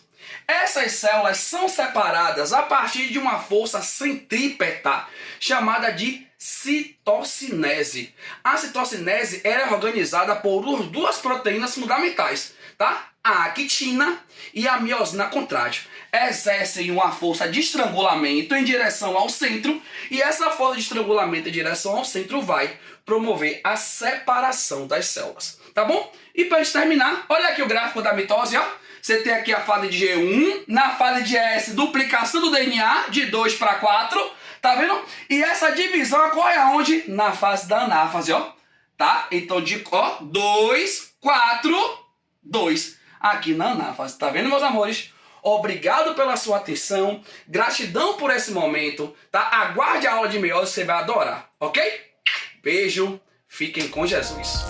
F: Essas células são separadas a partir de uma força centrípeta, chamada de citocinese. A citocinese é organizada por duas proteínas fundamentais, tá? A actina e a miosina contrátil. Exercem uma força de estrangulamento em direção ao centro, e essa força de estrangulamento em direção ao centro vai promover a separação das células, tá bom? E para terminar, olha aqui o gráfico da mitose, ó. Você tem aqui a fase de G1, na fase de S, duplicação do DNA de 2 para 4, tá vendo? E essa divisão ocorre aonde? Na fase da anáfase, ó. Tá? Então, de 2, 4, 2. Aqui na anáfase, tá vendo, meus amores? Obrigado pela sua atenção, gratidão por esse momento, tá? Aguarde a aula de meiose, você vai adorar, ok? Beijo, fiquem com Jesus.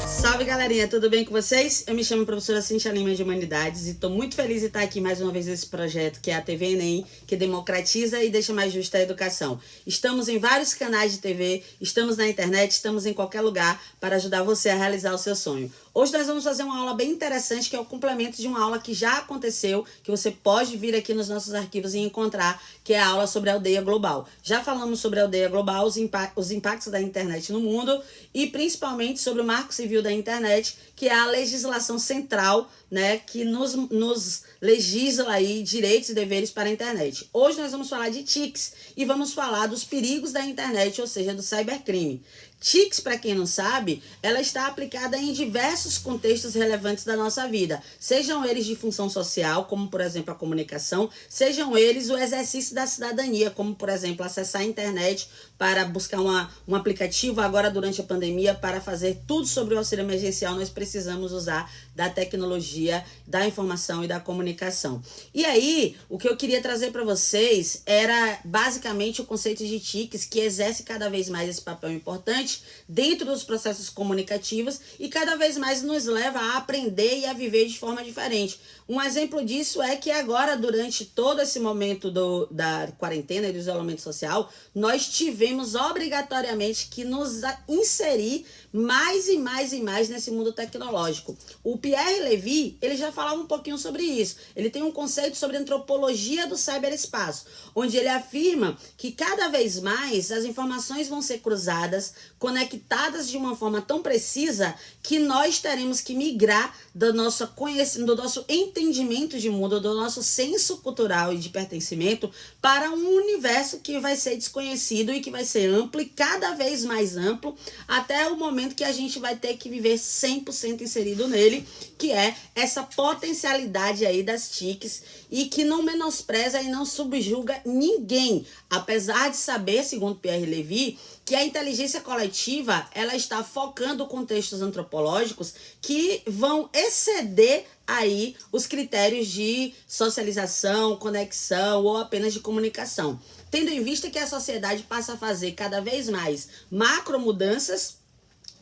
G: Salve, galerinha, tudo bem com vocês? Eu me chamo professora Cintia Lima de Humanidades e estou muito feliz de estar aqui mais uma vez nesse projeto que é a TV Enem, que democratiza e deixa mais justa a educação. Estamos em vários canais de TV, estamos na internet, estamos em qualquer lugar para ajudar você a realizar o seu sonho. Hoje nós vamos fazer uma aula bem interessante, que é o complemento de uma aula que já aconteceu, que você pode vir aqui nos nossos arquivos e encontrar, que é a aula sobre a aldeia global. Já falamos sobre a aldeia global, os impactos da internet no mundo e principalmente sobre o Marco Civil da Internet, que é a legislação central, né, que nos legisla aí direitos e deveres para a internet. Hoje nós vamos falar de TICs e vamos falar dos perigos da internet, ou seja, do cybercrime. TICs, para quem não sabe, ela está aplicada em diversos contextos relevantes da nossa vida, sejam eles de função social, como por exemplo a comunicação, sejam eles o exercício da cidadania, como por exemplo acessar a internet para buscar um aplicativo agora durante a pandemia para fazer tudo sobre o auxílio emergencial, nós precisamos usar da tecnologia, da informação e da comunicação. E aí, o que eu queria trazer para vocês era basicamente o conceito de TICs, que exerce cada vez mais esse papel importante dentro dos processos comunicativos e cada vez mais nos leva a aprender e a viver de forma diferente. Um exemplo disso é que agora, durante todo esse momento da quarentena e do isolamento social, nós tivemos obrigatoriamente que nos inserir mais e mais e mais nesse mundo tecnológico. O Pierre Levy, ele já falava um pouquinho sobre isso. Ele tem um conceito sobre antropologia do ciberespaço, onde ele afirma que cada vez mais as informações vão ser cruzadas, conectadas de uma forma tão precisa que nós teremos que migrar do nosso conhecimento, do nosso entendimento de mundo, do nosso senso cultural e de pertencimento para um universo que vai ser desconhecido e que vai ser amplo e cada vez mais amplo até o momento que a gente vai ter que viver 100% inserido nele, que é essa potencialidade aí das TICs e que não menospreza e não subjuga ninguém, apesar de saber, segundo Pierre Levy, que a inteligência coletiva ela está focando contextos antropológicos que vão exceder aí os critérios de socialização, conexão ou apenas de comunicação, tendo em vista que a sociedade passa a fazer cada vez mais macromudanças.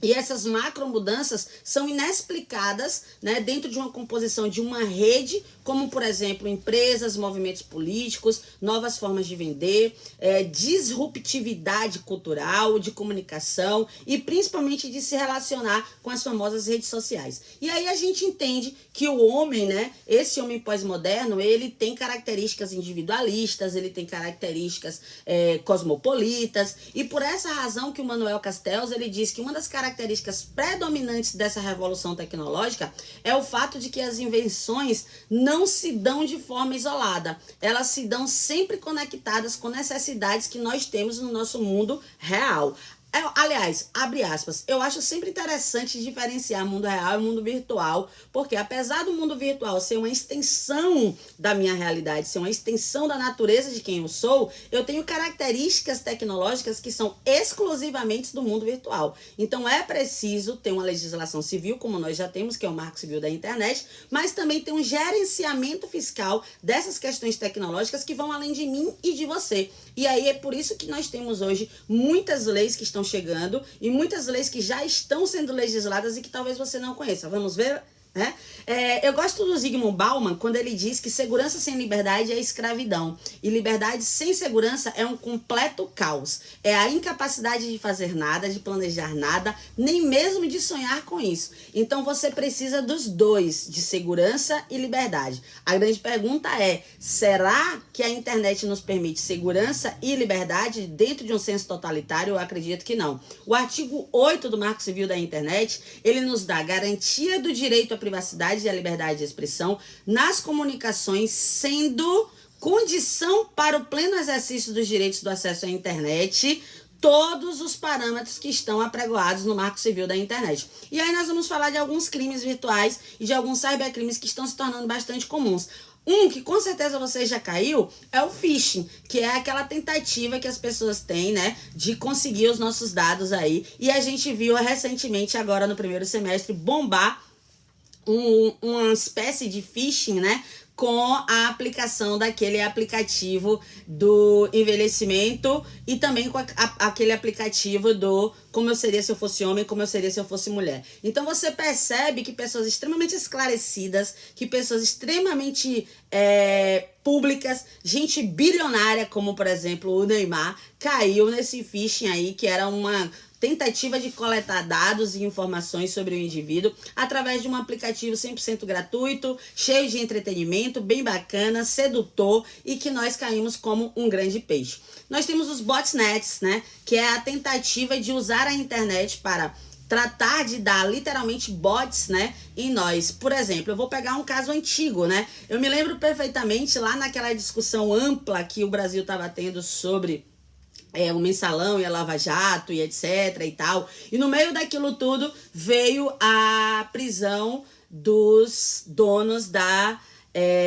G: E essas macromudanças são inexplicadas, né, dentro de uma composição de uma rede, como, por exemplo, empresas, movimentos políticos, novas formas de vender, disruptividade cultural, de comunicação e principalmente de se relacionar com as famosas redes sociais. E aí a gente entende que o homem, né, esse homem pós-moderno, ele tem características individualistas, ele tem características cosmopolitas, e por essa razão que o Manuel Castells, ele diz que uma das características predominantes dessa revolução tecnológica é o fato de que as invenções não se dão de forma isolada, elas se dão sempre conectadas com necessidades que nós temos no nosso mundo real. Aliás, abre aspas, eu acho sempre interessante diferenciar mundo real e mundo virtual, porque apesar do mundo virtual ser uma extensão da minha realidade, ser uma extensão da natureza de quem eu sou, eu tenho características tecnológicas que são exclusivamente do mundo virtual. Então é preciso ter uma legislação civil, como nós já temos, que é o Marco Civil da Internet, mas também ter um gerenciamento fiscal dessas questões tecnológicas que vão além de mim e de você. E aí é por isso que nós temos hoje muitas leis que estão chegando e muitas leis que já estão sendo legisladas e que talvez você não conheça. Vamos ver? Eu gosto do Zygmunt Bauman quando ele diz que segurança sem liberdade é escravidão e liberdade sem segurança é um completo caos. É a incapacidade de fazer nada, de planejar nada, nem mesmo de sonhar com isso. Então você precisa dos dois, de segurança e liberdade. A grande pergunta é, será que a internet nos permite segurança e liberdade dentro de um senso totalitário? Eu acredito que não. O artigo 8 do Marco Civil da Internet, ele nos dá garantia do direito à privacidade e à liberdade de expressão nas comunicações, sendo condição para o pleno exercício dos direitos do acesso à internet todos os parâmetros que estão apregoados no Marco Civil da Internet. E aí nós vamos falar de alguns crimes virtuais e de alguns cybercrimes que estão se tornando bastante comuns. Um que com certeza você já caiu é o phishing, que é aquela tentativa que as pessoas têm, né, de conseguir os nossos dados aí. E a gente viu recentemente, agora no primeiro semestre, bombar uma espécie de phishing, né, com a aplicação daquele aplicativo do envelhecimento e também com aquele aplicativo do como eu seria se eu fosse homem, como eu seria se eu fosse mulher. Então você percebe que pessoas extremamente esclarecidas, que pessoas extremamente públicas, gente bilionária, como por exemplo o Neymar, caiu nesse phishing aí, que era uma tentativa de coletar dados e informações sobre o indivíduo através de um aplicativo 100% gratuito, cheio de entretenimento, bem bacana, sedutor e que nós caímos como um grande peixe. Nós temos os botnets, né, que é a tentativa de usar a internet para tratar de dar literalmente bots, né, em nós. Por exemplo, eu vou pegar um caso antigo, né? Eu me lembro perfeitamente lá naquela discussão ampla que o Brasil estava tendo sobre o mensalão e a Lava Jato e etc e tal. E no meio daquilo tudo veio a prisão dos donos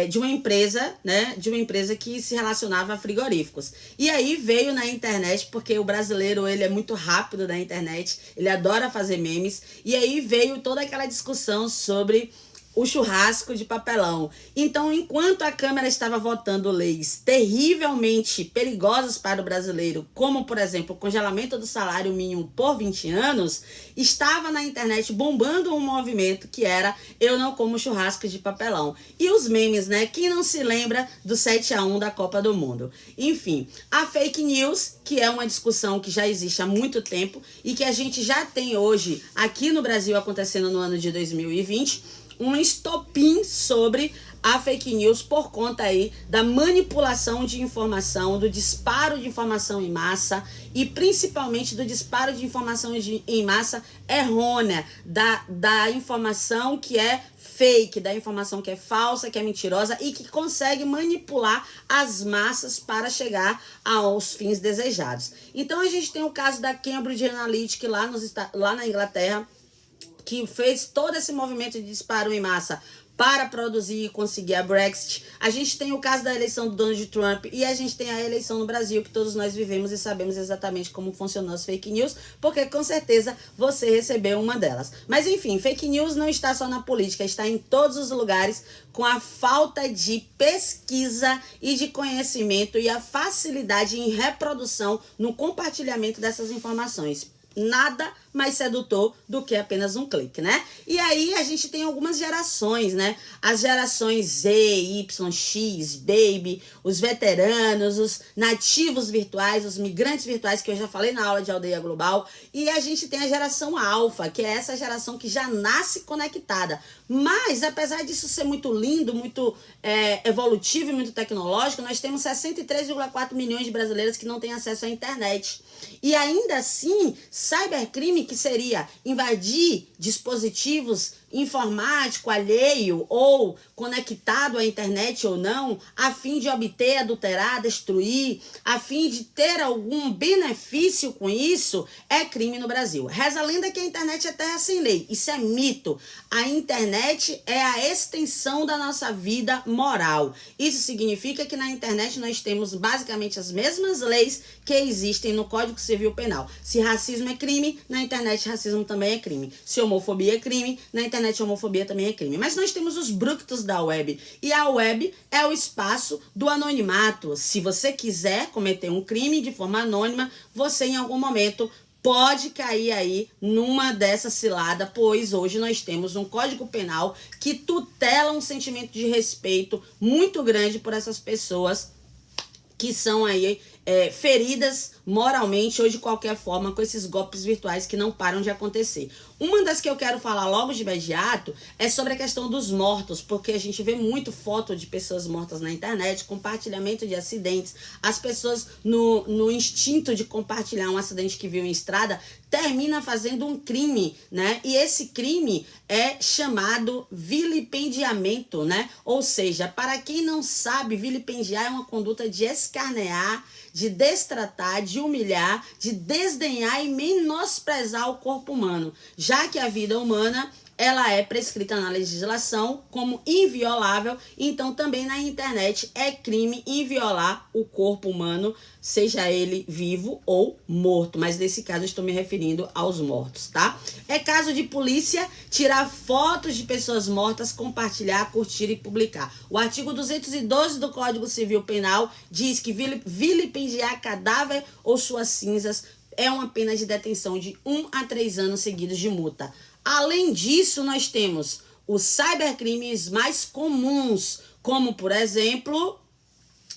G: de uma empresa, né? De uma empresa que se relacionava a frigoríficos. E aí veio na internet, porque o brasileiro ele é muito rápido na internet, ele adora fazer memes. E aí veio toda aquela discussão sobre o churrasco de papelão. Então, enquanto a Câmara estava votando leis terrivelmente perigosas para o brasileiro, como, por exemplo, o congelamento do salário mínimo por 20 anos, estava na internet bombando um movimento que era eu não como churrasco de papelão. E os memes, né? Quem não se lembra do 7-1 da Copa do Mundo? Enfim, a fake news, que é uma discussão que já existe há muito tempo e que a gente já tem hoje aqui no Brasil acontecendo no ano de 2020, um estopim sobre a fake news por conta aí da manipulação de informação, do disparo de informação em massa e principalmente do disparo de informação em massa errônea, da informação que é fake, da informação que é falsa, que é mentirosa e que consegue manipular as massas para chegar aos fins desejados. Então a gente tem o caso da Cambridge Analytica lá na Inglaterra, que fez todo esse movimento de disparo em massa para produzir e conseguir a Brexit. A gente tem o caso da eleição do Donald Trump e a gente tem a eleição no Brasil, que todos nós vivemos e sabemos exatamente como funcionam as fake news, porque com certeza você recebeu uma delas. Mas enfim, fake news não está só na política, está em todos os lugares, com a falta de pesquisa e de conhecimento e a facilidade em reprodução no compartilhamento dessas informações. Nada mais sedutor do que apenas um clique, né? E aí a gente tem algumas gerações, né? As gerações Z, Y, X, Baby, os veteranos, os nativos virtuais, os migrantes virtuais, que eu já falei na aula de Aldeia Global. E a gente tem a geração Alfa, que é essa geração que já nasce conectada. Mas, apesar disso ser muito lindo, muito evolutivo e muito tecnológico, nós temos 63,4 milhões de brasileiros que não têm acesso à internet. E ainda assim, cybercrime, que seria invadir dispositivos informático alheio ou conectado à internet ou não, a fim de obter, adulterar, destruir, a fim de ter algum benefício com isso, é crime no Brasil. Reza a lenda que a internet é terra sem lei. Isso é mito. A internet é a extensão da nossa vida moral. Isso significa que na internet nós temos basicamente as mesmas leis que existem no Código Civil Penal. Se racismo é crime, na internet racismo também é crime. Se homofobia é crime, na internet homofobia também é crime. Mas nós temos os brutos da web. E a web é o espaço do anonimato. Se você quiser cometer um crime de forma anônima, você em algum momento pode cair aí numa dessa cilada, pois hoje nós temos um Código Penal que tutela um sentimento de respeito muito grande por essas pessoas que são aí feridas moralmente ou de qualquer forma com esses golpes virtuais que não param de acontecer. Uma das que eu quero falar logo de imediato é sobre a questão dos mortos, porque a gente vê muito foto de pessoas mortas na internet, compartilhamento de acidentes, as pessoas no instinto de compartilhar um acidente que viu em estrada, termina fazendo um crime, né? E esse crime é chamado vilipendiamento, né? Ou seja, para quem não sabe, vilipendiar é uma conduta de escarnear, de destratar, de humilhar, de desdenhar e menosprezar o corpo humano, já que a vida humana ela é prescrita na legislação como inviolável, então também na internet é crime inviolar o corpo humano, seja ele vivo ou morto, mas nesse caso eu estou me referindo aos mortos, tá? É caso de polícia tirar fotos de pessoas mortas, compartilhar, curtir e publicar. O artigo 212 do Código Civil Penal diz que vilipendiar cadáver ou suas cinzas é uma pena de detenção de 1 a 3 anos seguidos de multa. Além disso, nós temos os cybercrimes mais comuns, como, por exemplo,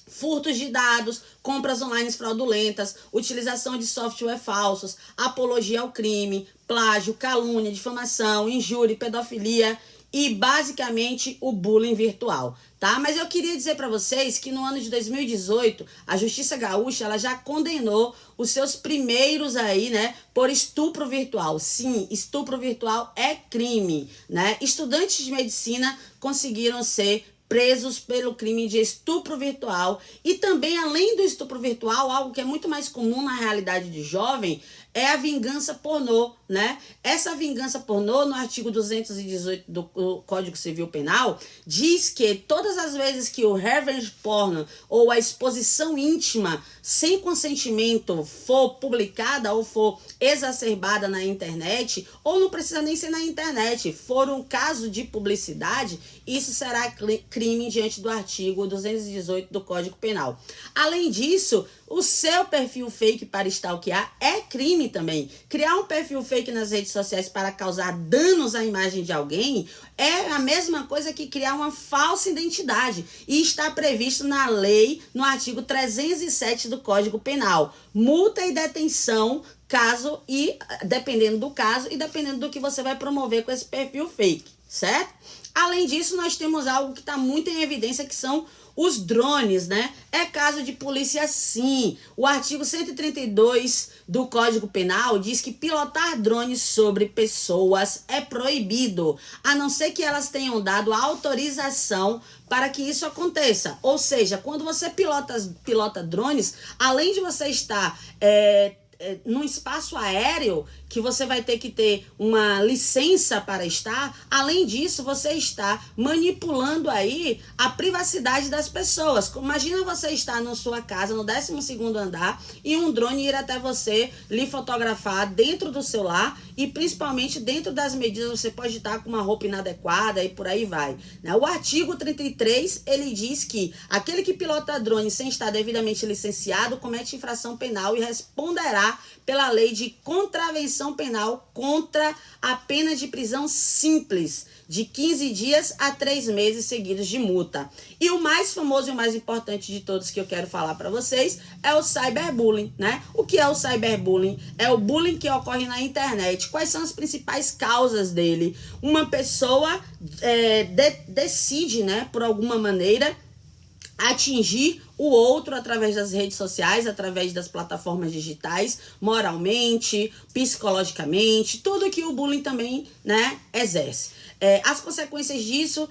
G: furtos de dados, compras online fraudulentas, utilização de software falsos, apologia ao crime, plágio, calúnia, difamação, injúria, pedofilia e, basicamente, o bullying virtual, tá? Mas eu queria dizer para vocês que no ano de 2018, a Justiça Gaúcha, ela já condenou os seus primeiros aí, né, por estupro virtual. Sim, estupro virtual é crime, né? Estudantes de medicina conseguiram ser presos pelo crime de estupro virtual e também, além do estupro virtual, algo que é muito mais comum na realidade de jovem, é a vingança pornô, né? Essa vingança pornô, no artigo 218 do Código Civil Penal, diz que todas as vezes que o revenge porn ou a exposição íntima sem consentimento for publicada ou for exacerbada na internet, ou não precisa nem ser na internet, for um caso de publicidade, isso será crime diante do artigo 218 do Código Penal. Além disso, o seu perfil fake para stalkear é crime também. Criar um perfil fake nas redes sociais para causar danos à imagem de alguém é a mesma coisa que criar uma falsa identidade. E está previsto na lei, no artigo 307 do Código Penal. Multa e detenção, caso e dependendo do caso e dependendo do que você vai promover com esse perfil fake, certo? Além disso, nós temos algo que está muito em evidência, que são os drones, né? É caso de polícia, sim. O artigo 132 do Código Penal diz que pilotar drones sobre pessoas é proibido, a não ser que elas tenham dado autorização para que isso aconteça. Ou seja, quando você pilota drones, além de você estar num espaço aéreo, que você vai ter que ter uma licença para estar, além disso, você está manipulando aí a privacidade das pessoas. Imagina você estar na sua casa, no 12º andar, e um drone ir até você, lhe fotografar dentro do seu lar, e principalmente dentro das medidas, você pode estar com uma roupa inadequada e por aí vai, né? O artigo 33, ele diz que aquele que pilota drone sem estar devidamente licenciado comete infração penal e responderá pela lei de contravenção penal contra a pena de prisão simples de 15 dias a 3 meses seguidos de multa. E o mais famoso e o mais importante de todos que eu quero falar para vocês é o cyberbullying, né? O que é o cyberbullying? É o bullying que ocorre na internet. Quais são as principais causas dele? Uma pessoa decide, né, por alguma maneira, atingir o outro através das redes sociais, através das plataformas digitais, moralmente, psicologicamente, tudo que o bullying também, né, exerce. As consequências disso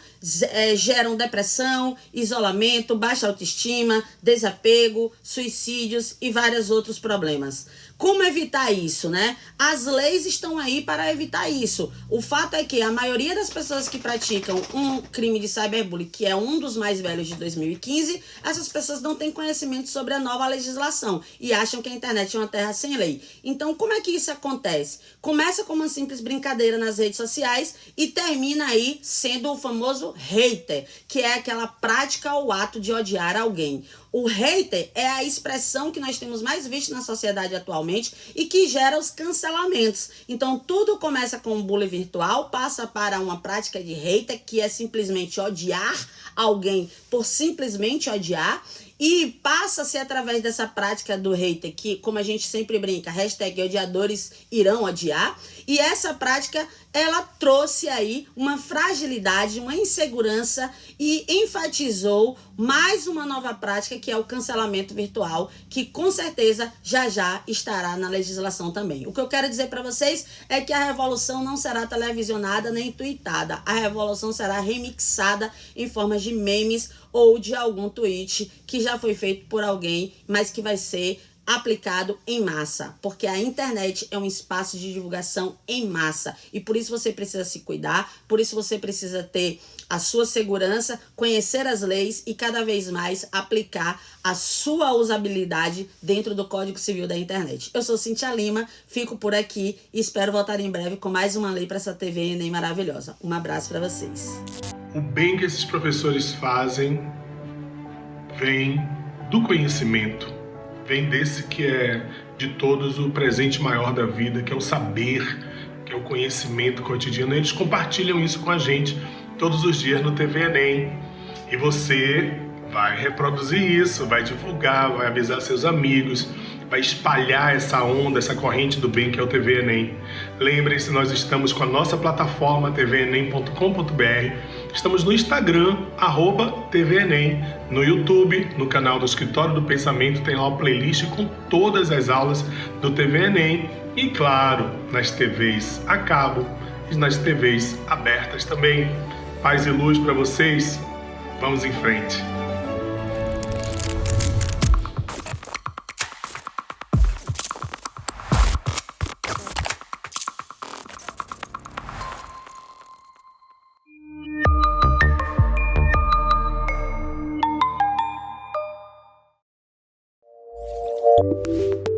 G: geram depressão, isolamento, baixa autoestima, desapego, suicídios e vários outros problemas. Como evitar isso, né? As leis estão aí para evitar isso. O fato é que a maioria das pessoas que praticam um crime de cyberbullying, que é um dos mais velhos de 2015, essas pessoas não têm conhecimento sobre a nova legislação e acham que a internet é uma terra sem lei. Então, como é que isso acontece? Começa como uma simples brincadeira nas redes sociais e termina aí sendo o famoso hater, que é aquela prática ou ato de odiar alguém. O hater é a expressão que nós temos mais visto na sociedade atualmente e que gera os cancelamentos. Então, tudo começa com um bullying virtual, passa para uma prática de hater, que é simplesmente odiar alguém por simplesmente odiar, e passa-se através dessa prática do hater, que, como a gente sempre brinca, hashtag odiadores irão odiar, e essa prática, ela trouxe aí uma fragilidade, uma insegurança e enfatizou mais uma nova prática, que é o cancelamento virtual, que com certeza já estará na legislação também. O que eu quero dizer para vocês é que a revolução não será televisionada nem tweetada, a revolução será remixada em formas de memes ou de algum tweet que já foi feito por alguém, mas que vai ser aplicado em massa, porque a internet é um espaço de divulgação em massa e por isso você precisa se cuidar, por isso você precisa ter a sua segurança, conhecer as leis e cada vez mais aplicar a sua usabilidade dentro do Código Civil da internet. Eu sou Cintia Lima, fico por aqui e espero voltar em breve com mais uma lei para essa TV Enem maravilhosa. Um abraço para vocês.
A: O bem que esses professores fazem vem do conhecimento, vem desse que é de todos o presente maior da vida, que é o saber, que é o conhecimento cotidiano. Eles compartilham isso com a gente todos os dias no TV Enem. E você vai reproduzir isso, vai divulgar, vai avisar seus amigos, vai espalhar essa onda, essa corrente do bem que é o TV Enem. Lembrem-se, nós estamos com a nossa plataforma tvenem.com.br, estamos no Instagram, @TVEnem, no YouTube, no canal do Escritório do Pensamento, tem lá uma playlist com todas as aulas do TV Enem e, claro, nas TVs a cabo e nas TVs abertas também. Paz e luz para vocês, vamos em frente.
H: Música